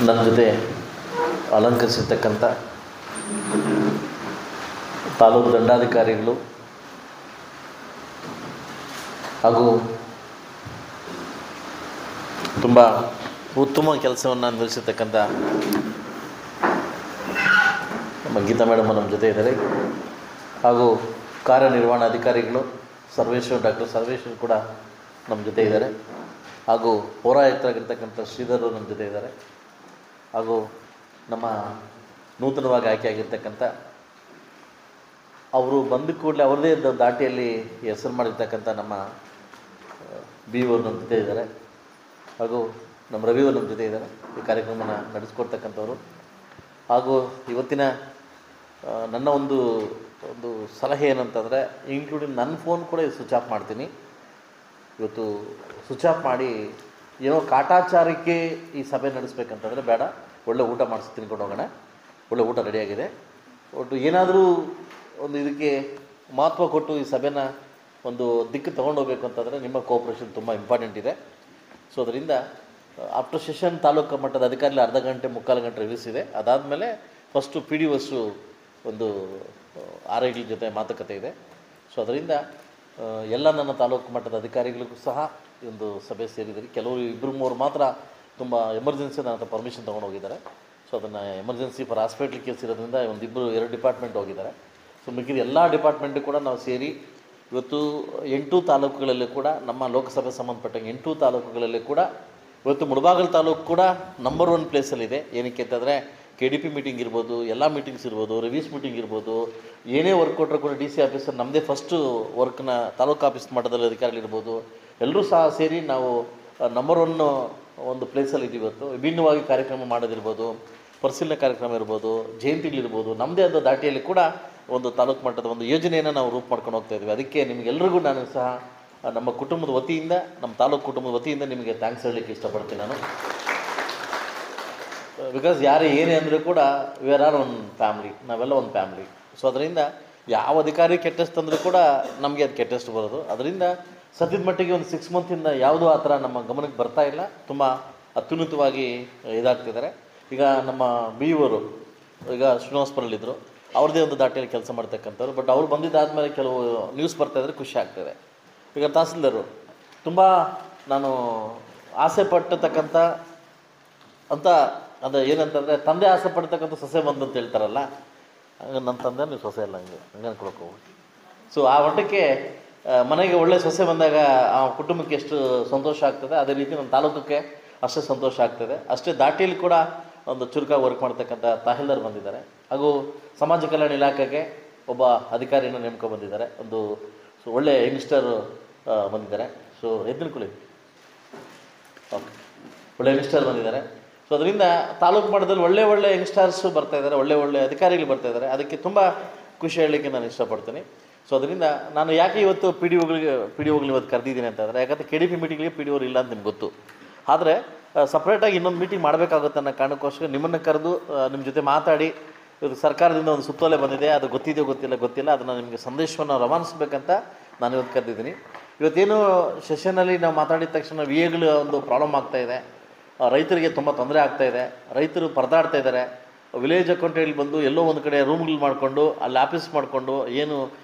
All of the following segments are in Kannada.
ನನ್ನ ಜೊತೆ ಅಲಂಕರಿಸಿರ್ತಕ್ಕಂಥ ತಾಲೂಕು ದಂಡಾಧಿಕಾರಿಗಳು ಹಾಗೂ ತುಂಬ ಉತ್ತಮ ಕೆಲಸವನ್ನು ನಿರ್ವಹಿಸಿರ್ತಕ್ಕಂಥ ನಮ್ಮ ಗೀತಾ ಮೇಡಮ್ ನಮ್ಮ ಜೊತೆ ಇದ್ದಾರೆ. ಹಾಗೂ ಕಾರ್ಯನಿರ್ವಹಣಾಧಿಕಾರಿಗಳು ಡಾಕ್ಟರ್ ಸರ್ವೇಶ್ವರ್ ಕೂಡ ನಮ್ಮ ಜೊತೆ ಇದ್ದಾರೆ. ಹಾಗೂ ಪೌರಾಯುಕ್ತರಾಗಿರ್ತಕ್ಕಂಥ ಶ್ರೀಧರ್ ನಮ್ಮ ಜೊತೆ ಇದ್ದಾರೆ. ಹಾಗೂ ನಮ್ಮ ನೂತನವಾಗಿ ಆಯ್ಕೆಯಾಗಿರ್ತಕ್ಕಂಥ ಅವರು ಬಂದ ಕೂಡಲೇ ಅವ್ರದ್ದೇ ದಾಟಿಯಲ್ಲಿ ಹೆಸರು ಮಾಡಿರ್ತಕ್ಕಂಥ ನಮ್ಮ ಬಿ ಅವರು ನಮ್ಮ ಜೊತೆ ಇದ್ದಾರೆ. ಹಾಗೂ ನಮ್ಮ ರವಿಯವರು ನಮ್ಮ ಜೊತೆ ಇದ್ದಾರೆ, ಈ ಕಾರ್ಯಕ್ರಮನ ನಡೆಸ್ಕೊಡ್ತಕ್ಕಂಥವ್ರು. ಹಾಗೂ ಇವತ್ತಿನ ನನ್ನ ಒಂದು ಸಲಹೆ ಏನಂತಂದರೆ, ಇನ್ಕ್ಲೂಡಿಂಗ್ ನನ್ನ ಫೋನ್ ಕೂಡ ಸ್ವಿಚ್ ಆಫ್ ಮಾಡ್ತೀನಿ. ಇವತ್ತು ಸ್ವಿಚ್ ಆಫ್ ಮಾಡಿ ಏನೋ ಕಾಟಾಚಾರಕ್ಕೆ ಈ ಸಭೆ ನಡೆಸ್ಬೇಕಂತಂದರೆ ಬೇಡ, ಒಳ್ಳೆ ಊಟ ಮಾಡಿಸಿ ತಿನ್ಕೊಂಡು ಹೋಗೋಣ. ಒಳ್ಳೆ ಊಟ ರೆಡಿಯಾಗಿದೆ. ಒಟ್ಟು ಏನಾದರೂ ಒಂದು ಇದಕ್ಕೆ ಮಹತ್ವ ಕೊಟ್ಟು ಈ ಸಭೆನ ಒಂದು ದಿಕ್ಕು ತೊಗೊಂಡೋಗ್ಬೇಕು ಅಂತಂದರೆ ನಿಮ್ಮ ಕೋಆಪ್ರೇಷನ್ ತುಂಬ ಇಂಪಾರ್ಟೆಂಟ್ ಇದೆ. ಸೊ ಅದರಿಂದ ಆಫ್ಟರ್ ಸೆಷನ್ ತಾಲೂಕು ಮಟ್ಟದ ಅಧಿಕಾರಿಗಳು ಅರ್ಧ ಗಂಟೆ ಮುಕ್ಕಾಲು ಗಂಟೆ ರಿವ್ಯೂಸ್ ಇದೆ. ಅದಾದಮೇಲೆ ಫಸ್ಟು PDOs ಒಂದು RID ಜೊತೆ ಮಾತುಕತೆ ಇದೆ. ಸೊ ಅದರಿಂದ ಎಲ್ಲ ನನ್ನ ತಾಲೂಕು ಮಟ್ಟದ ಅಧಿಕಾರಿಗಳಿಗೂ ಸಹ ಈ ಒಂದು ಸಭೆ ಸೇರಿದ್ದಾರೆ. ಕೆಲವರು 2-3 ಮಾತ್ರ ತುಂಬ ಎಮರ್ಜೆನ್ಸಿ ನನ್ನ ಹತ್ರ ಪರ್ಮಿಷನ್ ತೊಗೊಂಡು ಹೋಗಿದ್ದಾರೆ. ಸೊ ಅದನ್ನು ಎಮರ್ಜೆನ್ಸಿ ಫಾರ್ ಹಾಸ್ಪಿಟ್ಲ್ ಕೇಸ್ ಇರೋದ್ರಿಂದ 2 ಡಿಪಾರ್ಟ್ಮೆಂಟ್ ಹೋಗಿದ್ದಾರೆ. ಸೊ ಮಿಕ್ಕಿದ ಎಲ್ಲ ಡಿಪಾರ್ಟ್ಮೆಂಟು ಕೂಡ ನಾವು ಸೇರಿ ಇವತ್ತು 8 ತಾಲೂಕುಗಳಲ್ಲಿ ಕೂಡ ನಮ್ಮ ಲೋಕಸಭೆ ಸಂಬಂಧಪಟ್ಟಂಗೆ 8 ತಾಲೂಕುಗಳಲ್ಲಿ ಕೂಡ ಇವತ್ತು ಮುಳಬಾಗಿಲು ತಾಲೂಕು ಕೂಡ ನಂಬರ್ 1 ಪ್ಲೇಸಲ್ಲಿದೆ. ಏನಕ್ಕೆ ಅಂತಂದರೆ KDP ಮೀಟಿಂಗ್ ಇರ್ಬೋದು, ಎಲ್ಲ ಮೀಟಿಂಗ್ಸ್ ಇರ್ಬೋದು, ರಿವ್ಯೂಸ್ ಮೀಟಿಂಗ್ ಇರ್ಬೋದು, ಏನೇ ವರ್ಕ್ ಕೊಟ್ಟರು ಕೂಡ DC ಆಫೀಸರ್ ನಮ್ಮದೇ ಫಸ್ಟು ವರ್ಕ್ನ ತಾಲೂಕು ಆಫೀಸ್ ಮಟ್ಟದಲ್ಲಿ ಅಧಿಕಾರಿಗಳಿರ್ಬೋದು ಎಲ್ಲರೂ ಸಹ ಸೇರಿ ನಾವು ನಂಬರ್ 1 ಒಂದು ಪ್ಲೇಸಲ್ಲಿ ಇದ್ದೀವಿ. ಇವತ್ತು ವಿಭಿನ್ನವಾಗಿ ಕಾರ್ಯಕ್ರಮ ಮಾಡೋದಿರ್ಬೋದು, ಪರಿಶೀಲನೆ ಕಾರ್ಯಕ್ರಮ ಇರ್ಬೋದು, ಜಯಂತಿಗಳಿರ್ಬೋದು, ನಮ್ಮದೇ ಆದ ದಾಟಿಯಲ್ಲಿ ಕೂಡ ಒಂದು ತಾಲೂಕು ಮಟ್ಟದ ಒಂದು ಯೋಜನೆಯನ್ನು ನಾವು ರೂಪ ಮಾಡ್ಕೊಂಡು ಹೋಗ್ತಾ ಇದ್ದೀವಿ. ಅದಕ್ಕೆ ನಿಮಗೆಲ್ಲರಿಗೂ ನಾನು ಸಹ ನಮ್ಮ ಕುಟುಂಬದ ವತಿಯಿಂದ, ನಮ್ಮ ತಾಲೂಕು ಕುಟುಂಬದ ವತಿಯಿಂದ ನಿಮಗೆ ಥ್ಯಾಂಕ್ಸ್ ಹೇಳಲಿಕ್ಕೆ ಇಷ್ಟಪಡ್ತೀನಿ ನಾನು. ಬಿಕಾಸ್ ಯಾರೇ ಏನೇ ಅಂದರೂ ಕೂಡ ವಿ ಆರ್ ಒನ್ ಫ್ಯಾಮ್ಲಿ, ನಾವೆಲ್ಲ ಒಂದು ಫ್ಯಾಮ್ಲಿ. ಸೊ ಅದರಿಂದ ಯಾವ ಅಧಿಕಾರಿ ಕೆಟ್ಟಷ್ಟು ತಂದರೂ ಕೂಡ ನಮಗೆ ಅದು ಕೆಟ್ಟಷ್ಟು ಬರೋದು. ಅದರಿಂದ ಸದ್ಯದ ಮಟ್ಟಿಗೆ ಒಂದು 6 ಮಂತಿಂದ ಯಾವುದೂ ಆ ಥರ ನಮ್ಮ ಗಮನಕ್ಕೆ ಬರ್ತಾ ಇಲ್ಲ. ತುಂಬ ಅತ್ಯುನ್ನತವಾಗಿ ಇದಾಗ್ತಿದ್ದಾರೆ. ಈಗ ನಮ್ಮ BOರು ಈಗ ಶ್ರೀನಿವಾಸಪುರಲ್ಲಿದ್ದರು, ಅವ್ರದ್ದೇ ಒಂದು ದಾಟಿಯಲ್ಲಿ ಕೆಲಸ ಮಾಡ್ತಕ್ಕಂಥವ್ರು. ಬಟ್ ಅವ್ರು ಬಂದಿದ್ದಾದಮೇಲೆ ಕೆಲವು ನ್ಯೂಸ್ ಬರ್ತಾಯಿದ್ರೆ ಖುಷಿ ಆಗ್ತದೆ. ಈಗ ತಹಸೀಲ್ದಾರು ತುಂಬ ನಾನು ಆಸೆ ಪಟ್ಟತಕ್ಕಂಥ ಅಂತ ಅದು ಏನಂತಂದರೆ, ತಂದೆ ಆಸೆ ಪಡ್ತಕ್ಕಂಥ ಸೊಸೆ ಬಂದು ಅಂತ ಹೇಳ್ತಾರಲ್ಲ, ಹಂಗೆ ನನ್ನ ತಂದೆ ನೀವು ಸೊಸೆ ಇಲ್ಲ, ಹಂಗೆ ಅನ್ಕೊಳಕ್ಕೆ ಹೋಗಿ. ಸೊ ಆ ಮಟ್ಟಕ್ಕೆ ಮನೆಗೆ ಒಳ್ಳೆ ಸೊಸೆ ಬಂದಾಗ ಆ ಕುಟುಂಬಕ್ಕೆ ಎಷ್ಟು ಸಂತೋಷ ಆಗ್ತದೆ, ಅದೇ ರೀತಿ ನಮ್ಮ ತಾಲೂಕಕ್ಕೆ ಅಷ್ಟೇ ಸಂತೋಷ ಆಗ್ತದೆ. ಅಷ್ಟೇ ದಾಟಿಯಲ್ಲಿ ಕೂಡ ಒಂದು ಚುರುಕಾಗಿ ವರ್ಕ್ ಮಾಡ್ತಕ್ಕಂಥ ತಹಸೀಲ್ದಾರ್ ಬಂದಿದ್ದಾರೆ. ಹಾಗೂ ಸಮಾಜ ಕಲ್ಯಾಣ ಇಲಾಖೆಗೆ ಒಬ್ಬ ಅಧಿಕಾರಿಯನ್ನು ನೇಮಕ ಬಂದಿದ್ದಾರೆ. ಒಂದು ಒಳ್ಳೆ ಯಂಗ್ಸ್ಟರ್ ಬಂದಿದ್ದಾರೆ. ಸೊ ಎದ್ದುಕೊಳ್ಳಿ, ಓಕೆ, ಒಳ್ಳೆ ಯಂಗ್ಸ್ಟರ್ ಬಂದಿದ್ದಾರೆ. ಸೊ ಅದರಿಂದ ತಾಲೂಕು ಮಟ್ಟದಲ್ಲಿ ಒಳ್ಳೆ ಯಂಗ್ಸ್ಟರ್ಸು ಬರ್ತಾಯಿದ್ದಾರೆ, ಒಳ್ಳೆ ಅಧಿಕಾರಿಗಳು ಬರ್ತಾಯಿದ್ದಾರೆ. ಅದಕ್ಕೆ ತುಂಬ ಖುಷಿ ಹೇಳಲಿಕ್ಕೆ ನಾನು ಇಷ್ಟಪಡ್ತೀನಿ. ಸೊ ಅದರಿಂದ ನಾನು ಯಾಕೆ ಇವತ್ತು PDOಗಳು ಇವತ್ತು ಕರೆದಿದ್ದೀನಿ ಅಂತಂದರೆ, ಯಾಕಂದರೆ KDP ಮೀಟಿಂಗ್ಗೆ PDO ಇಲ್ಲ ಅಂತ ನಿಮ್ಗೆ ಗೊತ್ತು. ಆದರೆ ಸಪ್ರೇಟಾಗಿ ಇನ್ನೊಂದು ಮೀಟಿಂಗ್ ಮಾಡಬೇಕಾಗುತ್ತೆ ಅನ್ನೋ ಕಾರಣಕ್ಕೋಸ್ಕರ ನಿಮ್ಮನ್ನು ಕರೆದು ನಿಮ್ಮ ಜೊತೆ ಮಾತಾಡಿ, ಇವತ್ತು ಸರ್ಕಾರದಿಂದ ಒಂದು ಸುತ್ತೋಲೆ ಬಂದಿದೆ, ಅದು ಗೊತ್ತಿದೆಯೋ ಗೊತ್ತಿಲ್ಲ, ಅದನ್ನು ನಿಮಗೆ ಸಂದೇಶವನ್ನು ರವಾನಿಸ್ಬೇಕಂತ ನಾನು ಇವತ್ತು ಕರೆದಿದ್ದೀನಿ. ಇವತ್ತೇನು ಸೆಷನಲ್ಲಿ ನಾವು ಮಾತಾಡಿದ ತಕ್ಷಣ VAಗಳ ಒಂದು ಪ್ರಾಬ್ಲಮ್ ಆಗ್ತಾಯಿದೆ, ರೈತರಿಗೆ ತುಂಬ ತೊಂದರೆ ಆಗ್ತಾಯಿದೆ, ರೈತರು ಪರದಾಡ್ತಾ ಇದ್ದಾರೆ. ವಿಲೇಜ್ ಅಕೌಂಟೆಂಟ್ ಬಂದು ಎಲ್ಲೋ ಒಂದು ಕಡೆ ರೂಮ್ಗಳು ಮಾಡಿಕೊಂಡು ಅಲ್ಲಿ ಆಫೀಸ್ ಮಾಡಿಕೊಂಡು, ಏನು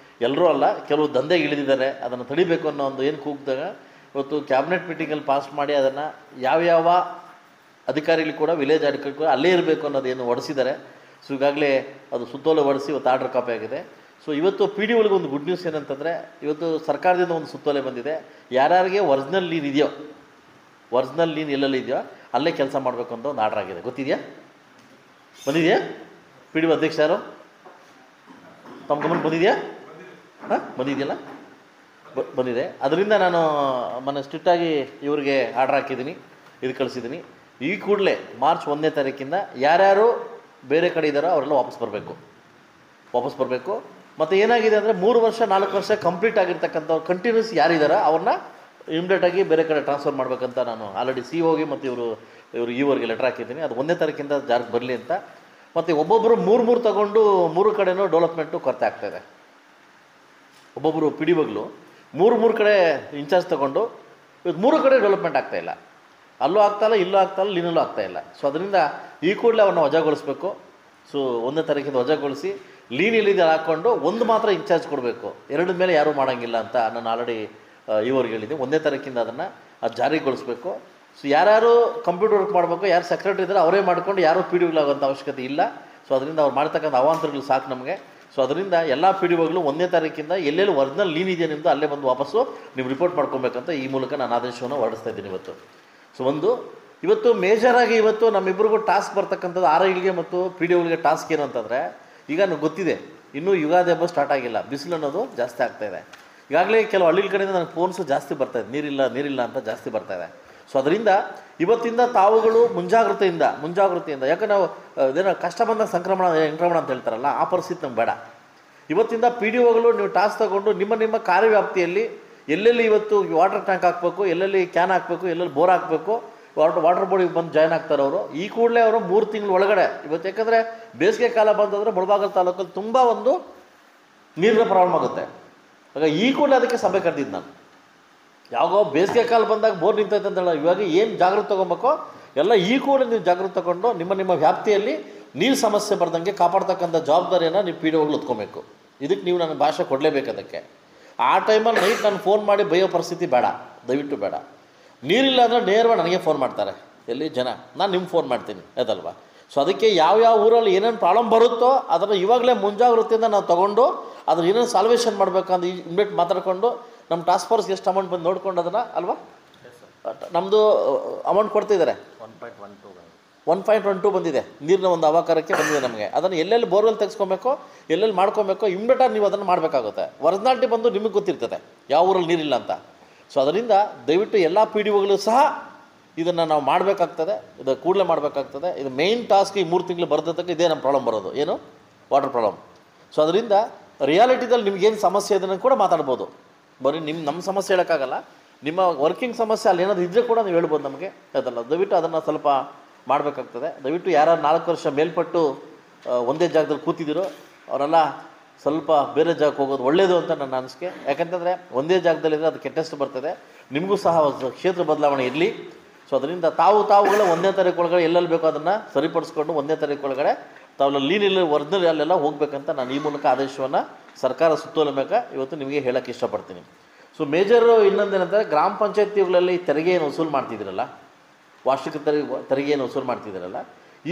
ಎಲ್ಲರೂ ಅಲ್ಲ, ಕೆಲವು ದಂಧೆಗೆ ಇಳಿದಿದ್ದಾರೆ, ಅದನ್ನು ತಡಿಬೇಕು ಅನ್ನೋ ಒಂದು ಏನು ಕೂಗಿದಾಗ ಇವತ್ತು ಕ್ಯಾಬಿನೆಟ್ ಮೀಟಿಂಗಲ್ಲಿ ಪಾಸ್ ಮಾಡಿ ಅದನ್ನು ಯಾವ ಅಧಿಕಾರಿಗಳು ಕೂಡ ವಿಲೇಜ್ ಅಧಿಕಾರಿಗಳು ಅಲ್ಲೇ ಇರಬೇಕು ಅನ್ನೋದೇನು ಹೊಡಿಸಿದ್ದಾರೆ. ಸೊ ಈಗಾಗಲೇ ಅದು ಸುತ್ತೋಲೆ ಹೊಡಿಸಿ ಇವತ್ತು ಆರ್ಡರ್ ಕಾಪಿ ಆಗಿದೆ. ಸೊ ಇವತ್ತು PDOಗಳಿಗೆ ಒಂದು ಗುಡ್ ನ್ಯೂಸ್ ಏನಂತಂದರೆ, ಇವತ್ತು ಸರ್ಕಾರದಿಂದ ಒಂದು ಸುತ್ತೋಲೆ ಬಂದಿದೆ. ಯಾರ್ಯಾರಿಗೆ ಒರಿಜಿನಲ್ ಲೀನ್ ಇದೆಯೋ, ಒರಿಜಿನಲ್ ಲೀನ್ ಎಲ್ಲೆಲ್ಲಿ ಇದೆಯೋ ಅಲ್ಲೇ ಕೆಲಸ ಮಾಡಬೇಕು ಅಂತ ಒಂದು ಆರ್ಡರ್ ಆಗಿದೆ. ಗೊತ್ತಿದೆಯಾ? ಬಂದಿದೆಯಾ? PDO ಅಧ್ಯಕ್ಷ ಯಾರು ತಮ್ಮ ಗಮನ ಬಂದಿದೆಯಾ? ಬಂದಿದೆಯಲ್ಲ, ಬಂದಿದೆ. ಅದರಿಂದ ನಾನು ಮೊನ್ನೆ ಸ್ಟ್ರಿಕ್ಟಾಗಿ ಇವರಿಗೆ ಆರ್ಡರ್ ಹಾಕಿದ್ದೀನಿ, ಇದು ಕಳಿಸಿದ್ದೀನಿ. ಈ ಕೂಡಲೇ ಮಾರ್ಚ್ 1ನೇ ತಾರೀಕಿಂದ ಯಾರ್ಯಾರು ಬೇರೆ ಕಡೆ ಇದ್ದಾರೋ ಅವರೆಲ್ಲ ವಾಪಸ್ ಬರಬೇಕು. ಮತ್ತು ಏನಾಗಿದೆ ಅಂದರೆ 3 ವರ್ಷ 4 ವರ್ಷ ಕಂಪ್ಲೀಟ್ ಆಗಿರ್ತಕ್ಕಂಥವ್ರು ಕಂಟಿನ್ಯೂಸ್ ಯಾರಿದ್ದಾರೋ ಅವ್ರನ್ನ ಇಮಿಡಿಯೇಟಾಗಿ ಬೇರೆ ಕಡೆ ಟ್ರಾನ್ಸ್ಫರ್ ಮಾಡಬೇಕಂತ ನಾನು ಆಲ್ರೆಡಿ COಗೆ ಮತ್ತು ಇವರು ಇವರಿಗೆ ಲೆಟರ್ ಹಾಕಿದ್ದೀನಿ. ಅದು 1ನೇ ತಾರೀಕಿಂದ ಜಾರಿಗೆ ಬರಲಿ ಅಂತ. ಮತ್ತು ಒಬ್ಬೊಬ್ಬರು 3 ತಗೊಂಡು 3 ಕಡೆನೂ ಡೆವಲಪ್ಮೆಂಟು ಕೊರತೆ ಆಗ್ತಾಯಿದೆ. ಒಬ್ಬೊಬ್ಬರು PDOಗಳು 3 ಕಡೆ ಇನ್ಚಾರ್ಜ್ ತೊಗೊಂಡು ಇವತ್ತು 3 ಕಡೆ ಡೆವಲಪ್ಮೆಂಟ್ ಆಗ್ತಾಯಿಲ್ಲ. ಅಲ್ಲೂ ಆಗ್ತಾಯಿಲ್ಲ, ಇಲ್ಲೂ ಆಗ್ತಾಯಿಲ್ಲ, ಲೀನಲ್ಲೂ ಆಗ್ತಾಯಿಲ್ಲ. ಸೊ ಅದರಿಂದ ಈ ಕೂಡಲೇ ಅವನ್ನ ವಜಾಗೊಳಿಸ್ಬೇಕು. ಸೊ 1ನೇ ತಾರೀಕಿಂದ ವಜಾಗೊಳಿಸಿ ಲೀನ್ ಎಲ್ಲಿದೆ ಹಾಕ್ಕೊಂಡು ಒಂದು ಮಾತ್ರ ಇನ್ಚಾರ್ಜ್ ಕೊಡಬೇಕು, ಎರಡ ಮೇಲೆ ಯಾರೂ ಮಾಡೋಂಗಿಲ್ಲ ಅಂತ ನಾನು ಆಲ್ರೆಡಿ ಇವರಿಗೆ ಹೇಳಿದ್ದೆ. 1ನೇ ತಾರೀಕಿಂದ ಅದನ್ನು ಜಾರಿಗೊಳಿಸ್ಬೇಕು. ಸೊ ಯಾರ್ಯಾರು ಕಂಪ್ಯೂಟರ್ ವರ್ಕ್ ಮಾಡಬೇಕು, ಯಾರು ಸೆಕ್ರೆಟರಿ ಇದ್ದಾರೆ ಅವರೇ ಮಾಡ್ಕೊಂಡು ಯಾರೂ ಪಿ ಡಿ ಒಗಳಾಗುವಂಥ ಅವಶ್ಯಕತೆ ಇಲ್ಲ. ಸೊ ಅದರಿಂದ ಅವ್ರು ಮಾಡ್ತಕ್ಕಂಥ ಅವಾಂತರಗಳು ಸಾಕು ನಮಗೆ. ಸೊ ಅದರಿಂದ ಎಲ್ಲ ಪಿ ಡಿ ಒಗಳು 1ನೇ ತಾರೀಕಿಂದ ಎಲ್ಲೆಲ್ಲಿ ಒರಿಜಿನಲ್ ಲೀನ್ ಇದೆ ನಿಮ್ಮದು ಅಲ್ಲೇ ಬಂದು ವಾಪಸ್ಸು ನೀವು ರಿಪೋರ್ಟ್ ಮಾಡ್ಕೊಬೇಕಂತ ಈ ಮೂಲಕ ನಾನು ಆದೇಶವನ್ನು ಹೊರಡಿಸ್ತಾ ಇದ್ದೀನಿ ಇವತ್ತು. ಸೊ ಇವತ್ತು ಮೇಜರಾಗಿ ಇವತ್ತು ನಮ್ಮಿಬ್ಬರಿಗೂ ಟಾಸ್ಕ್ ಬರ್ತಕ್ಕಂಥದ್ದು RIಗೆ ಮತ್ತು ಪಿ ಡಿ ಒಗಳಿಗೆ ಟಾಸ್ಕ್ ಏನು ಅಂತಂದರೆ, ಈಗ ನನಗೆ ಗೊತ್ತಿದೆ ಇನ್ನೂ ಯುಗಾದಿ ಹಬ್ಬ ಸ್ಟಾರ್ಟ್ ಆಗಿಲ್ಲ, ಬಿಸಿಲು ಅನ್ನೋದು ಜಾಸ್ತಿ ಆಗ್ತಾಯಿದೆ. ಈಗಾಗಲೇ ಕೆಲವು ಹಳ್ಳಿಗಳ ಕಡೆಯಿಂದ ನನಗೆ ಫೋನ್ಸು ಜಾಸ್ತಿ ಬರ್ತಾಯಿದೆ, ನೀರಿಲ್ಲ ಅಂತ ಜಾಸ್ತಿ ಬರ್ತಾಯಿದೆ. ಸೊ ಅದರಿಂದ ಇವತ್ತಿಂದ ತಾವುಗಳು ಮುಂಜಾಗ್ರತೆಯಿಂದ ಯಾಕೆ ನಾವು ಇದೇನೋ ಕಷ್ಟ ಬಂದಾಗ ಸಂಕ್ರಮಣ ಅಂತ ಹೇಳ್ತಾರಲ್ಲ, ಆ ಪರಿಸ್ಥಿತಿ ನಮ್ಗೆ ಬೇಡ. ಇವತ್ತಿಂದ ಪಿ ಡಿ ಒಗಳು ನೀವು ಟಾಸ್ಕ್ ತಗೊಂಡು ನಿಮ್ಮ ಕಾರ್ಯವ್ಯಾಪ್ತಿಯಲ್ಲಿ ಎಲ್ಲೆಲ್ಲಿ ಇವತ್ತು ವಾಟರ್ ಟ್ಯಾಂಕ್ ಹಾಕಬೇಕು, ಎಲ್ಲೆಲ್ಲಿ ಕ್ಯಾನ್ ಹಾಕಬೇಕು, ಎಲ್ಲೆಲ್ಲಿ ಬೋರ್ ಹಾಕಬೇಕು, ವಾಟರ್ ಬೋರ್ಡಿಗೆ ಬಂದು ಜಾಯ್ನ್ ಆಗ್ತಾರೆ ಅವರು. ಈ ಕೂಡಲೇ ಅವರು 3 ತಿಂಗಳ ಒಳಗಡೆ ಇವತ್ತು, ಯಾಕಂದರೆ ಬೇಸಿಗೆ ಕಾಲ ಬಂತಂದರೆ ಮುಳಬಾಗಿಲು ತಾಲೂಕಲ್ಲಿ ತುಂಬ ಒಂದು ನೀರಿನ ಪ್ರಾಬ್ಲಮ್ ಆಗುತ್ತೆ. ಆಗ ಈ ಕೂಡಲೇ ಅದಕ್ಕೆ ಸಭೆ ಕರೆದಿದ್ದು ನಾನು. ಯಾವಾಗೋ ಬೇಸಿಗೆ ಕಾಲ ಬಂದಾಗ ಬೋರ್ ನಿಂತೈತೆ ಅಂತೇಳ, ಇವಾಗ ಏನು ಜಾಗೃತಿ ತೊಗೊಬೇಕೋ ಎಲ್ಲ ಈ ಕೂಡಲೇ ನೀವು ಜಾಗೃತಿ ತಗೊಂಡು ನಿಮ್ಮ ವ್ಯಾಪ್ತಿಯಲ್ಲಿ ನೀರು ಸಮಸ್ಯೆ ಬರ್ದಂಗೆ ಕಾಪಾಡ್ತಕ್ಕಂಥ ಜವಾಬ್ದಾರಿಯನ್ನು ನೀವು ಪಿ ಡಿ ಒಗಳು ಹೊತ್ಕೊಬೇಕು. ಇದಕ್ಕೆ ನೀವು ನನ್ನ ಭಾಷೆ ಕೊಡಲೇಬೇಕು. ಅದಕ್ಕೆ ಆ ಟೈಮಲ್ಲಿ ನೈಟ್ ನಾನು ಫೋನ್ ಮಾಡಿ ಬೈಯೋ ಪರಿಸ್ಥಿತಿ ಬೇಡ, ದಯವಿಟ್ಟು ಬೇಡ. ನೀರಿಲ್ಲ ಅಂದರೆ ನೇರವಾಗಿ ನನಗೆ ಫೋನ್ ಮಾಡ್ತಾರೆ ಎಲ್ಲಿ ಜನ, ನಾನು ನಿಮ್ಗೆ ಫೋನ್ ಮಾಡ್ತೀನಿ ಅದಲ್ವಾ. ಸೊ ಅದಕ್ಕೆ ಯಾವ ಊರಲ್ಲಿ ಏನೇನು ಪ್ರಾಬ್ಲಮ್ ಬರುತ್ತೋ ಅದನ್ನು ಇವಾಗಲೇ ಮುಂಜಾಗ್ರತೆಯಿಂದ ನಾವು ತೊಗೊಂಡು ಅದನ್ನು ಏನೇನು ಸಾಲ್ವೇಷನ್ ಮಾಡಬೇಕಂತ ಇಮ್ಮಿಡಿಯೇಟ್ ಮಾತಾಡ್ಕೊಂಡು ನಮ್ಮ ಟಾಸ್ಕ್ ಫೋರ್ಸ್ಗೆ ಎಷ್ಟು ಅಮೌಂಟ್ ಬಂದು ನೋಡ್ಕೊಂಡು ಅದನ್ನು ಅಲ್ವಾ, ನಮ್ಮದು ಅಮೌಂಟ್ ಕೊಡ್ತಿದ್ದಾರೆ 1.12 ಬಂದಿದೆ, ನೀರಿನ ಒಂದು ಅವಾಕಾರಕ್ಕೆ ಬಂದಿದೆ ನಮಗೆ. ಅದನ್ನು ಎಲ್ಲೆಲ್ಲಿ ಬೋರ್ವೆಲ್ ತೆಗೆಸ್ಕೊಬೇಕು, ಎಲ್ಲೆಲ್ಲಿ ಮಾಡ್ಕೊಬೇಕು, ಇಮ್ಮಿಡಿಯೇಟಾಗಿ ನೀವು ಅದನ್ನು ಮಾಡಬೇಕಾಗುತ್ತೆ. ಒರಿಜಿನಾಲಿಟಿ ಬಂದು ನಿಮಗೆ ಗೊತ್ತಿರ್ತದೆ ಯಾವ ಊರಲ್ಲಿ ನೀರಿಲ್ಲ ಅಂತ. ಸೊ ಅದರಿಂದ ದಯವಿಟ್ಟು ಎಲ್ಲ ಪಿ ಡಿ ಒಗಳು ಸಹ ಇದನ್ನು ನಾವು ಮಾಡಬೇಕಾಗ್ತದೆ, ಇದು ಕೂಡಲೇ ಮಾಡಬೇಕಾಗ್ತದೆ. ಇದು ಮೇಯ್ನ್ ಟಾಸ್ಕ್. ಈ 3 ತಿಂಗಳು ಬರೋದಕ್ಕೆ ಇದೇ ನಮ್ಮ ಪ್ರಾಬ್ಲಮ್ ಬರೋದು, ಏನು ವಾಟರ್ ಪ್ರಾಬ್ಲಮ್. ಸೊ ಅದರಿಂದ ರಿಯಾಲಿಟಿದಲ್ಲಿ ನಿಮ್ಗೇನು ಸಮಸ್ಯೆ ಇದನ್ನು ಕೂಡ ಮಾತಾಡ್ಬೋದು. ಬರೀ ನಮ್ಮ ಸಮಸ್ಯೆ ಹೇಳೋಕ್ಕಾಗಲ್ಲ, ನಿಮ್ಮ ವರ್ಕಿಂಗ್ ಸಮಸ್ಯೆ ಅಲ್ಲಿ ಏನಾದರೂ ಇದ್ದರೆ ಕೂಡ ನೀವು ಹೇಳ್ಬೋದು ನಮಗೆ ಅದಲ್ಲ. ದಯವಿಟ್ಟು ಅದನ್ನು ಸ್ವಲ್ಪ ಮಾಡಬೇಕಾಗ್ತದೆ. ದಯವಿಟ್ಟು ಯಾರು 4 ವರ್ಷ ಮೇಲ್ಪಟ್ಟು ಒಂದೇ ಜಾಗದಲ್ಲಿ ಕೂತಿದ್ದೀರೋ ಅವರೆಲ್ಲ ಸ್ವಲ್ಪ ಬೇರೆ ಜಾಗಕ್ಕೆ ಹೋಗೋದು ಒಳ್ಳೆಯದು ಅಂತ ನನ್ನ ಅನಿಸಿಕೆ. ಯಾಕಂತಂದರೆ ಒಂದೇ ಜಾಗದಲ್ಲಿದ್ದರೆ ಅದು ಕೆಟ್ಟಷ್ಟು ಬರ್ತದೆ, ನಿಮಗೂ ಸಹ ಕ್ಷೇತ್ರ ಬದಲಾವಣೆ ಇರಲಿ. ಸೊ ಅದರಿಂದ ತಾವುಗಳು 1ನೇ ತಾರೀಕು ಒಳಗಡೆ ಎಲ್ಲೆಲ್ಲಿ ಬೇಕೋ ಅದನ್ನು ಸರಿಪಡಿಸ್ಕೊಂಡು 1ನೇ ತಾರೀಕು ಒಳಗಡೆ ತಾವೆಲ್ಲ ಲೀನಲ್ಲಿ ಒರಿಜಿನಲ್ ಅಲ್ಲೆಲ್ಲ ಹೋಗ್ಬೇಕಂತ ನಾನು ಈ ಮೂಲಕ ಆದೇಶವನ್ನು ಸರ್ಕಾರ ಸುತ್ತೋಲಬೇಕ ಇವತ್ತು ನಿಮಗೆ ಹೇಳೋಕ್ಕೆ ಇಷ್ಟಪಡ್ತೀನಿ. ಸೊ ಮೇಜರು ಇನ್ನೊಂದೇನಂದರೆ, ಗ್ರಾಮ ಪಂಚಾಯತಿಗಳಲ್ಲಿ ತೆರಿಗೆಯನ್ನು ವಸೂಲು ಮಾಡ್ತಿದ್ದೀರಲ್ಲ, ವಾರ್ಷಿಕ ತೆರಿಗೆಯನ್ನು ವಸೂಲು ಮಾಡ್ತಿದ್ದೀರಲ್ಲ,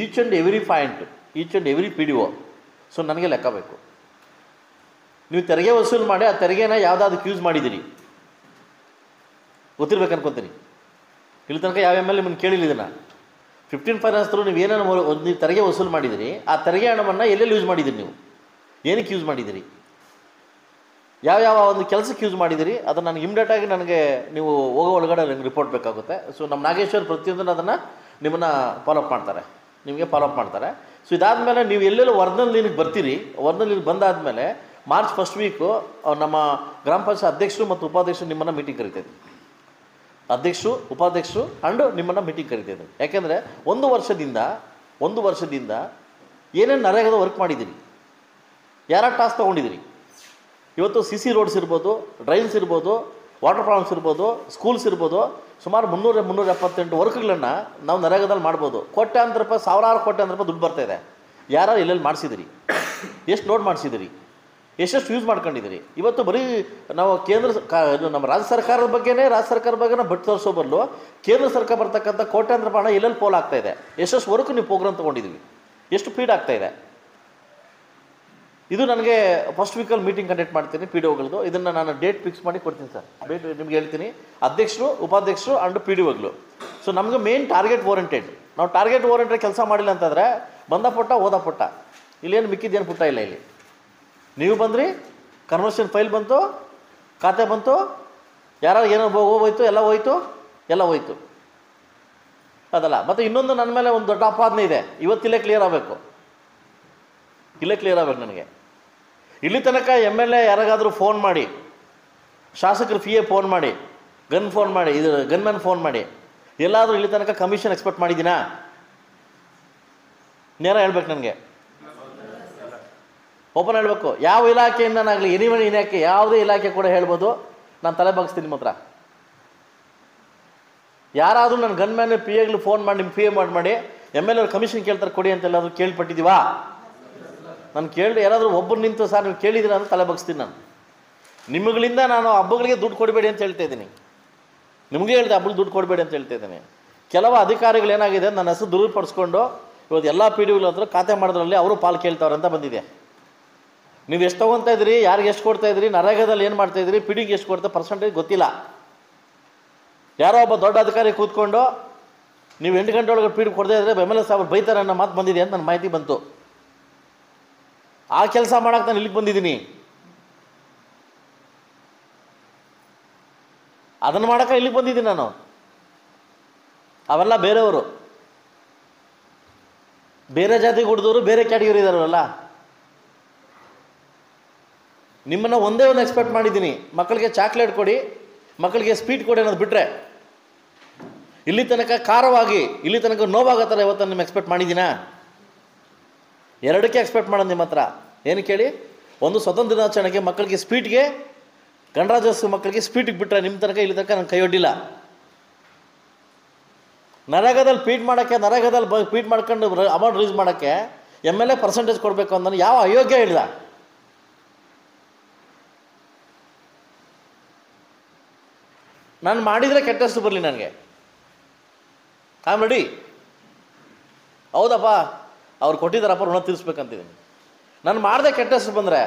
each and every point, each and every P D O so ನನಗೆ ಲೆಕ್ಕ ಬೇಕು. ನೀವು ತೆರಿಗೆ ವಸೂಲು ಮಾಡಿ ಆ ತೆರಿಗೆನ ಯಾವುದಾದಕ್ಕೆ ಯೂಸ್ ಮಾಡಿದ್ದೀರಿ ಗೊತ್ತಿರ್ಬೇಕು ಅನ್ಕೊತೀನಿ. ಇಲ್ಲಿ ತನಕ ಯಾವ ಎಮ್ ಎಲ್ ನಿಮ್ಮನ್ನು ಕೇಳಿಲ್ಲ ಇದನ್ನು. 15 ಫೈನಾನ್ಸ್ ಥ್ರೂ ನೀವು ನೀವು ತೆರಿಗೆ ವಸೂಲು ಮಾಡಿದಿರಿ, ಆ ತೆರಿಗೆ ಹಣವನ್ನು ಎಲ್ಲೆಲ್ಲಿ ಯೂಸ್ ಮಾಡಿದ್ದೀರಿ, ನೀವು ಏನಕ್ಕೆ ಯೂಸ್ ಮಾಡಿದ್ದೀರಿ, ಯಾವ ಒಂದು ಕೆಲಸಕ್ಕೆ ಯೂಸ್ ಮಾಡಿದ್ದೀರಿ, ಅದನ್ನು ನನಗೆ ಇಮ್ಮಿಡಿಯೇಟಾಗಿ ನನಗೆ ನೀವು ಹೋಗೋ ಒಳಗಡೆ ನನಗೆ ರಿಪೋರ್ಟ್ ಬೇಕಾಗುತ್ತೆ. ಸೊ ನಮ್ಮ ನಾಗೇಶ್ವರ್ ಪ್ರತಿಯೊಂದನ್ನು ಅದನ್ನು ನಿಮ್ಮನ್ನು ಫಾಲೋಅಪ್ ಮಾಡ್ತಾರೆ, ನಿಮಗೆ ಫಾಲೋಅಪ್ ಮಾಡ್ತಾರೆ. ಸೊ ಇದಾದಮೇಲೆ ನೀವು ಎಲ್ಲೆಲ್ಲೂ ಒರಿಜಿನಲ್ ಲೀನಿಗೆ ಬರ್ತೀರಿ. ಒರಿಜಿನಲ್ ಲೀನಿಗೆ ಬಂದಾದಮೇಲೆ ಮಾರ್ಚ್ ಫಸ್ಟ್ ವೀಕು ನಮ್ಮ ಗ್ರಾಮ ಪಂಚಾಯತ್ ಅಧ್ಯಕ್ಷರು ಮತ್ತು ಉಪಾಧ್ಯಕ್ಷರು ನಿಮ್ಮನ್ನು ಮೀಟಿಂಗ್ ಕರಿತಾಯಿದ್ರು. ಅಧ್ಯಕ್ಷರು, ಉಪಾಧ್ಯಕ್ಷರು ಅಂಡು ನಿಮ್ಮನ್ನು ಮೀಟಿಂಗ್ ಕರಿತಾಯಿದ್ರು. ಯಾಕೆಂದರೆ ಒಂದು ವರ್ಷದಿಂದ ಏನೇನು ನರೇಗಾದ ವರ್ಕ್ ಮಾಡಿದ್ದೀರಿ, ಯಾರ ಟಾಸ್ಕ್ ತೊಗೊಂಡಿದ್ದೀರಿ. ಇವತ್ತು CC ರೋಡ್ಸ್ ಇರ್ಬೋದು, ಡ್ರೈನ್ಸ್ ಇರ್ಬೋದು, ವಾಟರ್ ಪ್ರಾಬ್ಲಮ್ಸ್ ಇರ್ಬೋದು, ಸ್ಕೂಲ್ಸ್ ಇರ್ಬೋದು, ಸುಮಾರು 378 ವರ್ಕ್ಗಳನ್ನು ನಾವು ನರೇಗಾದಲ್ಲಿ ಮಾಡ್ಬೋದು. ಕೋಟ್ಯಾಂತರ ರೂಪಾಯಿ, ಸಾವಿರಾರು ಕೋಟ್ಯಾಂತರ ರೂಪಾಯಿ ದುಡ್ಡು ಬರ್ತಾಯಿದೆ. ಯಾರು ಎಲ್ಲೆಲ್ಲಿ ಮಾಡಿಸಿದಿರಿ, ಎಷ್ಟು ನೋಟ್ ಮಾಡಿಸಿದಿರಿ, ಎಷ್ಟೆಷ್ಟು ಯೂಸ್ ಮಾಡ್ಕೊಂಡಿದ್ದೀರಿ. ಇವತ್ತು ಬರೀ ನಾವು ನಮ್ಮ ರಾಜ್ಯ ಸರ್ಕಾರದ ಬಗ್ಗೆನೇ ಬಟ್ ತೋರಿಸೋ ಬದಲು ಕೇಂದ್ರ ಸರ್ಕಾರ ಬರ್ತಕ್ಕಂಥ ಕೋಟ್ಯಾಂತರ ರೂಪಾಯಿ ಹಣ ಎಲ್ಲೆಲ್ಲಿ ಪೋಲ್ ಆಗ್ತಾಯಿದೆ, ಎಷ್ಟೆಷ್ಟು ವರ್ಕ್ ನೀವು ಪ್ರೋಗ್ರಾಮ್ ತೊಗೊಂಡಿದ್ದೀವಿ, ಎಷ್ಟು ಫೀಡ್ ಆಗ್ತಾಯಿದೆ. ಇದು ನನಗೆ ಫಸ್ಟ್ ವೀಕಲ್ಲಿ ಮೀಟಿಂಗ್ ಕಂಡಕ್ಟ್ ಮಾಡ್ತೀನಿ ಪಿ ಡಿ ಒಗಳದ್ದು. ಇದನ್ನು ನಾನು ಡೇಟ್ ಫಿಕ್ಸ್ ಮಾಡಿ ಕೊಡ್ತೀನಿ ಸರ್, ನಿಮ್ಗೆ ಹೇಳ್ತೀನಿ. ಅಧ್ಯಕ್ಷರು, ಉಪಾಧ್ಯಕ್ಷರು ಅಂಡ್ ಪಿ ಡಿ ಒಗಳು. ಸೊ ನಮಗೆ ಮೇನ್ ಟಾರ್ಗೆಟ್ ಓರಿಯೆಂಟೆಡ್. ನಾವು ಟಾರ್ಗೆಟ್ ಓರಿಯೆಂಟೆಡ್ ಕೆಲಸ ಮಾಡಿಲ್ಲ ಅಂತಂದರೆ ಬಂದ ಪುಟ್ಟ ಓದ ಪುಟ್ಟ, ಇಲ್ಲೇನು ಮಿಕ್ಕಿದ್ದೇನು ಪುಟ್ಟ ಇಲ್ಲ. ಇಲ್ಲಿ ನೀವು ಬಂದ್ರಿ, ಕನ್ವರ್ಷನ್ ಫೈಲ್ ಬಂತು, ಖಾತೆ ಬಂತು, ಯಾರು ಏನೋ ಹೋಯ್ತು, ಎಲ್ಲ ಹೋಯ್ತು ಅದಲ್ಲ. ಮತ್ತು ಇನ್ನೊಂದು ನನ್ನ ಮೇಲೆ ಒಂದು ದೊಡ್ಡ ಅಪಾದನೆ ಇದೆ, ಇವತ್ತಿಲ್ಲೇ ಕ್ಲಿಯರ್ ಆಗಬೇಕು ನನಗೆ. ಇಲ್ಲಿ ತನಕ MLA ಯಾರಿಗಾದರೂ ಫೋನ್ ಮಾಡಿ, ಶಾಸಕರು PA ಫೋನ್ ಮಾಡಿ, ಗನ್ಮ್ಯಾನ್ ಫೋನ್ ಮಾಡಿ ಎಲ್ಲಾದರೂ ಇಲ್ಲಿ ತನಕ ಕಮಿಷನ್ ಎಕ್ಸ್ಪೆಕ್ಟ್ ಮಾಡಿದ್ದೀನಾ? ನೇರ ಹೇಳ್ಬೇಕು ನನಗೆ, ಓಪನ್ ಹೇಳಬೇಕು. ಯಾವ ಇಲಾಖೆಯಿಂದನಾಗಲಿ, ಎನಿವನ್ ಇಲಾಖೆ, ಯಾವುದೇ ಇಲಾಖೆ ಕೂಡ ಹೇಳ್ಬೋದು, ನಾನು ತಲೆ ಬಗ್ಸ್ತೀನಿ ನಿಮ್ಮ ಹತ್ರ. ಯಾರಾದರೂ ನನ್ನ ಗನ್ ಮ್ಯಾನ್ ಪಿ ಎಗಳು ಫೋನ್ ಮಾಡಿ ನಿಮ್ಮ ಪಿ ಎ ಮಾಡಿ ಎಮ್ ಎಲ್ ಅವ್ರು ಕಮಿಷನ್ ಕೇಳ್ತಾರೆ ಕೊಡಿ ಅಂತೆಲ್ಲಾದರೂ ಕೇಳ್ಪಟ್ಟಿದ್ದೀವಾ? ನಾನು ಕೇಳಿ ಯಾರಾದರೂ ಒಬ್ಬರು ನಿಂತು ಸರ್ ನೀವು ಕೇಳಿದ್ದೀರಾ ಅಂತ ತಲೆ ಬಗ್ಸ್ತೀನಿ ನಾನು. ನಿಮಗಳಿಂದ ನಾನು ಹಬ್ಬಗಳಿಗೆ ದುಡ್ಡು ಕೊಡಬೇಡಿ ಅಂತ ಹೇಳ್ತಾ ಇದ್ದೀನಿ. ನಿಮಗೆ ಹೇಳ್ದೆ ಹಬ್ಬಗಳಿಗೆ ದುಡ್ಡು ಕೊಡಬೇಡಿ ಅಂತ ಹೇಳ್ತಾ ಇದ್ದೀನಿ. ಕೆಲವು ಅಧಿಕಾರಿಗಳೇನಾಗಿದೆ ನನ್ನ ಹೆಸರು ದುರುಪಡಿಸ್ಕೊಂಡು ಇವತ್ತು ಎಲ್ಲ ಪಿ ಡಿ ಒಗಳ ಹತ್ರ ಖಾತೆ ಮಾಡೋದ್ರಲ್ಲಿ ಅವರು ಪಾಲು ಕೇಳ್ತಾವ್ರೆ ಅಂತ ಬಂದಿದೆ. ನೀವು ಎಷ್ಟು ತೊಗೊತಾ ಇದ್ರಿ, ಯಾರಿಗೆ ಎಷ್ಟು ಕೊಡ್ತಾ ಇದ್ರಿ, ನರೇಗಾದಲ್ಲಿ ಏನು ಮಾಡ್ತಾ ಇದ್ರಿ, ಪಿ ಡಿಗೆ ಎಷ್ಟು ಕೊಡ್ತಾ ಪರ್ಸೆಂಟೇಜ್ ಗೊತ್ತಿಲ್ಲ. ಯಾರೋ ಒಬ್ಬ ದೊಡ್ಡ ಅಧಿಕಾರಿ ಕೂತ್ಕೊಂಡು ನೀವು 8 ಗಂಟೆ ಒಳಗೆ ಪಿ ಡಿ ಕೊಡದೇ ಇದ್ದರೆ ಎಮ್ ಎಲ್ ಎ ಸಾಹೇಬರು ಬೈತಾರೆ ಅನ್ನೋ ಮಾತು ಬಂದಿದೆ ಅಂತ ನನ್ನ ಮಾಹಿತಿ ಬಂತು. ಆ ಕೆಲಸ ಮಾಡೋಕ್ಕೆ ನಾನು ಇಲ್ಲಿಗೆ ಬಂದಿದ್ದೀನಿ. ಅದನ್ನು ಮಾಡೋಕ್ಕೆ ಇಲ್ಲಿಗೆ ಬಂದಿದ್ದೀನಿ ನಾನು. ಅವೆಲ್ಲ ಬೇರೆಯವರು, ಬೇರೆ ಜಾತಿಗೆ ಹುಡ್ದವರು, ಬೇರೆ ಕ್ಯಾಟಗರಿ ಇದ್ದಾರಲ್ಲ. ನಿಮ್ಮನ್ನು ಒಂದೇ ಒಂದು ಎಕ್ಸ್ಪೆಕ್ಟ್ ಮಾಡಿದ್ದೀನಿ, ಮಕ್ಕಳಿಗೆ ಚಾಕ್ಲೇಟ್ ಕೊಡಿ, ಮಕ್ಕಳಿಗೆ ಸ್ವೀಟ್ ಕೊಡಿ ಅನ್ನೋದು ಬಿಟ್ಟರೆ ಇಲ್ಲಿ ತನಕ ಖಾರವಾಗಿ ಇಲ್ಲಿ ತನಕ ನೋವಾಗೋ ಥರ ಇವತ್ತು ನಿಮ್ಮ ಎಕ್ಸ್ಪೆಕ್ಟ್ ಮಾಡಿದ್ದೀನಾ? ಎರಡಕ್ಕೆ ಎಕ್ಸ್ಪೆಕ್ಟ್ ಮಾಡೋದು ನಿಮ್ಮ ಹತ್ರ. ಏನು ಕೇಳಿ, ಒಂದು ಸ್ವತಂತ್ರ ದಿನಾಚರಣೆಗೆ ಮಕ್ಕಳಿಗೆ ಸ್ವೀಟ್ಗೆ, ಗಣರಾಜ್ಯೋತ್ಸವ ಮಕ್ಕಳಿಗೆ ಸ್ವೀಟಿಗೆ ಬಿಟ್ಟರೆ ನಿಮ್ಮ ತನಕ ಇಲ್ಲಿ ತನಕ ನಾನು ಕೈ ಒಡ್ಡಿಲ್ಲ. ನರೇಗಾದಲ್ಲಿ ಪೀಟ್ ಮಾಡ್ಕೊಂಡು ಅಮೌಂಟ್ ರಿಲೀಸ್ ಮಾಡೋಕ್ಕೆ ಎಮ್ ಎಲ್ ಎ ಪರ್ಸೆಂಟೇಜ್ ಕೊಡಬೇಕು ಅಂತ ಯಾವ ಅಯೋಗ್ಯ ಹೇಳಿದ? ನಾನು ಮಾಡಿದರೆ ಕೆಟ್ಟಷ್ಟು ಬರಲಿ, ನನಗೆ ಐ ಆಮ್ ರೆಡಿ. ಹೌದಪ್ಪ ಅವ್ರು ಕೊಟ್ಟಿದ್ದಾರಪ್ಪ, ಋಣ ತೀರಿಸ್ಬೇಕಂತಿದ್ದೀನಿ. ನಾನು ಮಾಡಿದೆ ಕೆಟ್ಟಷ್ಟು ಬಂದರೆ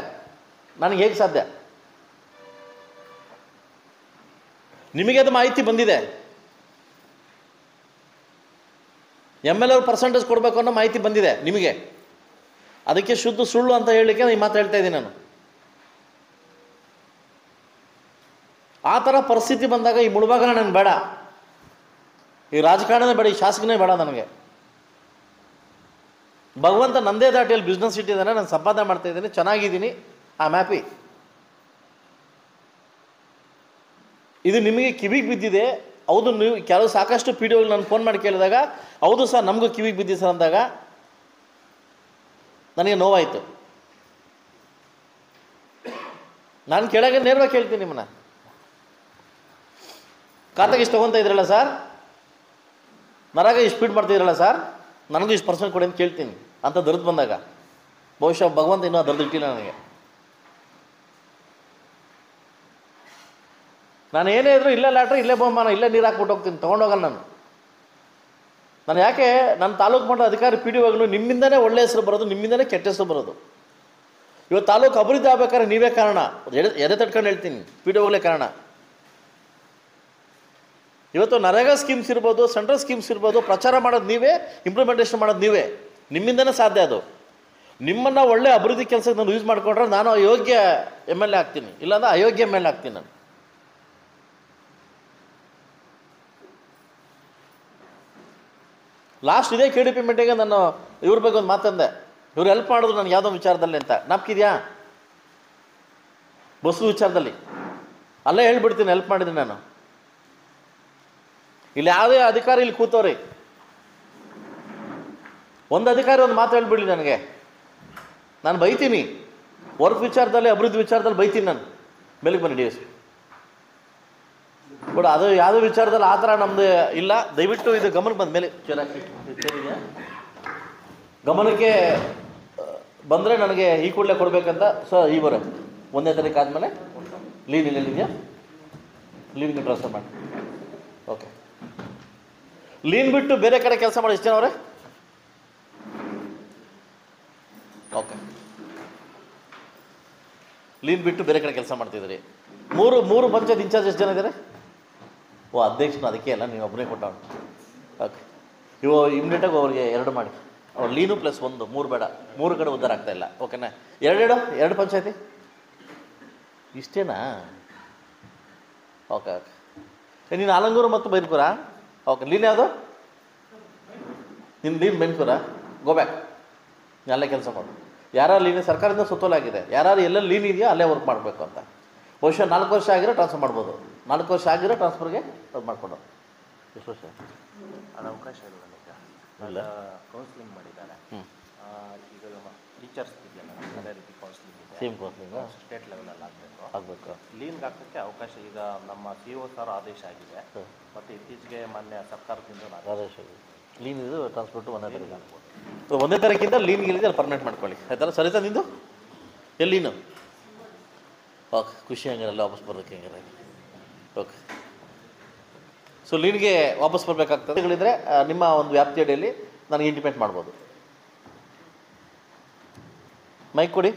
ನನಗೆ ಹೇಗೆ ಸಾಧ್ಯ? ನಿಮಗೆ ಅದು ಮಾಹಿತಿ ಬಂದಿದೆ. ಎಮ್ ಎಲ್ ಎ ಅವ್ರು ಪರ್ಸೆಂಟೇಜ್ ಕೊಡಬೇಕು ಅನ್ನೋ ಮಾಹಿತಿ ಬಂದಿದೆ ನಿಮಗೆ. ಅದಕ್ಕೆ ಶುದ್ಧ ಸುಳ್ಳು ಅಂತ ಹೇಳಲಿಕ್ಕೆ ಈ ಮಾತು ಹೇಳ್ತಾ ಇದ್ದೀನಿ ನಾನು. ಆ ಥರ ಪರಿಸ್ಥಿತಿ ಬಂದಾಗ ಈ ಮುಳುಬಾಗಲ ನನಗೆ ಬೇಡ, ಈ ರಾಜಕಾರಣನೇ ಬೇಡ, ಈ ಶಾಸಕನೇ ಬೇಡ ನನಗೆ. ಭಗವಂತ ನಂದೇ ದಾಟಿಯಲ್ಲಿ ಬಿಸ್ನೆಸ್ ಇಟ್ಟಿದ್ದಾನೆ, ನಾನು ಸಂಪಾದನೆ ಮಾಡ್ತಾ ಇದ್ದೀನಿ, ಚೆನ್ನಾಗಿದ್ದೀನಿ, ಐ ಆಮ್ ಹ್ಯಾಪಿ. ಇದು ನಿಮಗೆ ಕಿವಿಗೆ ಬಿದ್ದಿದೆ. ಹೌದು, ನೀವು ಕೆಲವು ಸಾಕಷ್ಟು ಪಿ ಡಿ ಒಗಳು ನಾನು ಫೋನ್ ಮಾಡಿ ಕೇಳಿದಾಗ ಹೌದು ಸರ್ ನಮಗೂ ಕಿವಿಗೆ ಬಿದ್ದಿದೆ ಸರ್ ಅಂದಾಗ ನನಗೆ ನೋವಾಯಿತು. ನಾನು ಕೆಳಗೆ ನೇರವಾಗಿ ಕೇಳ್ತೀನಿ ನಿಮ್ಮನ್ನ, ಖಾತೆಗೆ ಇಷ್ಟು ತೊಗೊತಾ ಇದ್ರಲ್ಲ ಸರ್, ನರಾಗ ಇಷ್ಟು ಸ್ಪೀಡ್ ಮಾಡ್ತಿದ್ರಲ್ಲ ಸರ್, ನನಗೂ ಇಷ್ಟು ಪರ್ಸೆಂಟ್ ಕೊಡಿ ಅಂತ ಕೇಳ್ತೀನಿ. ಅಂತ ದರ್ದು ಬಂದಾಗ ಬಹುಶಃ ಭಗವಂತ ಇನ್ನೂ ದರ್ದು ಇಟ್ಟಿಲ್ಲ ನನಗೆ. ನಾನು ಏನೇ ಇದ್ರೂ ಇಲ್ಲೇ ಲ್ಯಾಟ್ರಿ, ಇಲ್ಲೇ ಬಹುಮಾನ, ಇಲ್ಲೇ ನೀರು ಹಾಕ್ಬಿಟ್ಟು ಹೋಗ್ತೀನಿ, ತೊಗೊಂಡೋಗಲ್ಲ ನಾನು ಯಾಕೆ ನನ್ನ ತಾಲೂಕು ಮಟ್ಟದ ಅಧಿಕಾರಿ ಪಿ ಡಿ ಒಗಳು ನಿಮ್ಮಿಂದನೇ ಒಳ್ಳೆ ಹೆಸರು ಬರೋದು, ನಿಮ್ಮಿಂದನೇ ಕೆಟ್ಟ ಹೆಸರು ಬರೋದು. ಇವತ್ತು ತಾಲೂಕು ಅಭಿವೃದ್ಧಿ ಆಗ್ಬೇಕಾದ್ರೆ ನೀವೇ ಕಾರಣ. ಎದೆ ತಟ್ಕೊಂಡು ಹೇಳ್ತೀನಿ, ಪಿ ಡಿ ಒಗಳೇ ಕಾರಣ. ಇವತ್ತು ನರೇಗಾ ಸ್ಕೀಮ್ಸ್ ಇರ್ಬೋದು, ಸೆಂಟ್ರಲ್ ಸ್ಕೀಮ್ಸ್ ಇರ್ಬೋದು, ಪ್ರಚಾರ ಮಾಡೋದು ನೀವೇ, ಇಂಪ್ಲಿಮೆಂಟೇಷನ್ ಮಾಡೋದು ನೀವೇ. ನಿಮ್ಮಿಂದನೇ ಸಾಧ್ಯ ಅದು. ನಿಮ್ಮನ್ನು ಒಳ್ಳೆ ಅಭಿವೃದ್ಧಿ ಕೆಲಸಕ್ಕೆ ನಾನು ಯೂಸ್ ಮಾಡಿಕೊಂಡ್ರೆ ನಾನು ಅಯೋಗ್ಯ ಎಮ್ ಎಲ್ ಎ ಆಗ್ತೀನಿ, ಇಲ್ಲಾಂದ್ರೆ ಅಯೋಗ್ಯ ಎಮ್ ಎಲ್ ಎ ಆಗ್ತೀನಿ ನಾನು. ಲಾಸ್ಟ್ ಇದೇ ಕೆ ಡಿ ಪಿ ಮೀಟಿಂಗ್ಗೆ ನಾನು ಇವ್ರ ಬಗ್ಗೆ ಒಂದು ಮಾತಂದೆ, ಇವ್ರು ಹೆಲ್ಪ್ ಮಾಡಿದ್ರು ನನಗೆ ಯಾವುದೋ ವಿಚಾರದಲ್ಲಿ ಅಂತ. ನಾಪ್ಕಿದ್ಯಾ ಬಸ್ಸು ವಿಚಾರದಲ್ಲಿ ಅಲ್ಲೇ ಹೇಳ್ಬಿಡ್ತೀನಿ, ಹೆಲ್ಪ್ ಮಾಡಿದ್ದೀನಿ ನಾನು. ಇಲ್ಲಿ ಯಾವುದೇ ಅಧಿಕಾರಿ ಇಲ್ಲಿ ಕೂತವ್ರಿ, ಒಂದು ಅಧಿಕಾರಿ ಒಂದು ಮಾತು ಹೇಳ್ಬಿಡ್ಲಿ ನನಗೆ, ನಾನು ಬೈತೀನಿ. ವರ್ಕ್ ವಿಚಾರದಲ್ಲಿ, ಅಭಿವೃದ್ಧಿ ವಿಚಾರದಲ್ಲಿ ಬೈತೀನಿ ನಾನು. ಮೇಲಕ್ಕೆ ಬನ್ನಿ ಡಿ ಎಸ್ ಬಟ್ ಅದು ಯಾವುದೇ ವಿಚಾರದಲ್ಲಿ ಆ ಥರ ನಮ್ಮದು ಇಲ್ಲ. ದಯವಿಟ್ಟು ಇದು ಗಮನಕ್ಕೆ ಬಂದ ಮೇಲೆ ಚೇರಿದೆ ಗಮನಕ್ಕೆ ಬಂದರೆ ನನಗೆ ಈ ಕೂಡಲೇ ಕೊಡಬೇಕಂತ. ಸರ್ ಈ ಬರ 1ನೇ ತಾರೀಕು ಆದಮೇಲೆ ಲೀವ್ ಇದೆಯಾ, ಲೀವ್ಗೆ ಟ್ರಾನ್ಸ್ಫರ್ ಮಾಡಿ. ಓಕೆ, ಲೀನ್ ಬಿಟ್ಟು ಬೇರೆ ಕಡೆ ಕೆಲಸ ಮಾಡಿ ಎಷ್ಟು ಜನ ಅವರೇ? ಓಕೆ, ಲೀನ್ ಬಿಟ್ಟು ಬೇರೆ ಕಡೆ ಕೆಲಸ ಮಾಡ್ತಿದ್ದೀರಿ. ಮೂರು ಪಂಚಾಯತ್ ಇನ್ಚಾರ್ಜ್ ಎಷ್ಟು ಜನ ಇದ್ದಾರೆ? ಓ, ಅಧ್ಯಕ್ಷನ ಅದಕ್ಕೆ ಅಲ್ಲ, ನೀವು ಒಬ್ಬನೇ ಕೊಟ್ಟವನು. ಓಕೆ, ಇಮ್ಮಿಡಿಯೇಟಾಗಿ ಅವ್ರಿಗೆ 2 ಮಾಡಿ. ಅವ್ರು ಲೀನು ಪ್ಲಸ್ 1, 3 ಬೇಡ, 3 ಕಡೆ ಉದ್ಧಾರ ಆಗ್ತಾಯಿಲ್ಲ. ಓಕೆನಾ? 2 ಪಂಚಾಯತಿ ಇಷ್ಟೇನಾ? Okay okay. ನೀನು ಆಲಂಗೂರು ಮತ್ತು ಬೈರ್ಕೂರ? ಓಕೆ, ಲೀನ್ ಯಾವುದು? ನಿನ್ನ ಲೀನ್ ಬೆಂಕೂರ? ಗೋಬ್ಯಾಕ್, ಅಲ್ಲೇ ಕೆಲಸ ಮಾಡು. ಯಾರು ಲೀನ್ ಸರ್ಕಾರದಿಂದ ಸುತ್ತೋಲಾಗಿದೆ, ಯಾರು ಎಲ್ಲೆಲ್ಲಿ ಲೀನ್ ಇದೆಯೋ ಅಲ್ಲೇ ವರ್ಕ್ ಮಾಡಬೇಕು ಅಂತ. ಬಹುಶಃ 4 ವರ್ಷ ಆಗಿರೋ ಟ್ರಾನ್ಸ್ಫರ್ ಮಾಡ್ಬೋದು. 4 ವರ್ಷ ಆಗಿರೋ ಟ್ರಾನ್ಸ್ಫರ್ಗೆ ಅದು ಮಾಡ್ಕೊಂಡು. ಎಷ್ಟು ವರ್ಷ? ಅದು ಅವಕಾಶ ಇಲ್ಲ, ಕೌನ್ಸಿಲಿಂಗ್ ಮಾಡಿದ್ದಾರೆ. ಈಗ ಟೀಚರ್ಸ್ ಇದೆಯಲ್ಲ ಅದೇ ರೀತಿ ಕೌನ್ಸಿಲಿಂಗ್ ಇದೆ, ಸೇಮ್ ಕೌನ್ಸಿಲಿಂಗ ಸ್ಟೇಟ್ ಲೆವೆಲಲ್ಲಿ ಆಗಬೇಕು. ಆಗಬೇಕು. ಲೀನ್ಗೆ ಹಾಕೋಕ್ಕೆ ಅವಕಾಶ ಈಗ ನಮ್ಮ ಸಿ ಒ ಸರ್ ಆದೇಶ ಆಗಿದೆ, ಮತ್ತು ಇತ್ತೀಚೆಗೆ ಮೊನ್ನೆ ಸರ್ಕಾರದಿಂದ ಆದೇಶ ಲೀನ್ ಇದು ಟ್ರಾನ್ಸ್ಪೋರ್ಟು 1ನೇ ತಾರೀಕು. 1ನೇ ತಾರೀಕಿಂದ ಲೀನ್ಗೆ ಇಲ್ಲಿದೆ ಅಲ್ಲಿ ಪರ್ಮನೆಂಟ್ ಮಾಡ್ಕೊಳ್ಳಿ ಆಯ್ತಲ್ಲ. ಸರಿತಾ ನಿಂದು ಎಲ್ಲಿನು? ಓಕೆ, ಖುಷಿ ಹಂಗಾರಲ್ಲ ವಾಪಸ್ ಬರೋದಕ್ಕೆ ಹೆಂಗಾರೆ. ಓಕೆ, ಸೊ ಲೀನ್ಗೆ ವಾಪಸ್ ಬರಬೇಕಾಗ್ತದೆ ಹೇಳಿದರೆ ನಿಮ್ಮ ಒಂದು ವ್ಯಾಪ್ತಿ ಅಡಿಯಲ್ಲಿ ನನಗೆ ಇಂಟಿಮೇಟ್ ಮಾಡ್ಬೋದು. ಮೈಕ್ ಕೊಡಿ.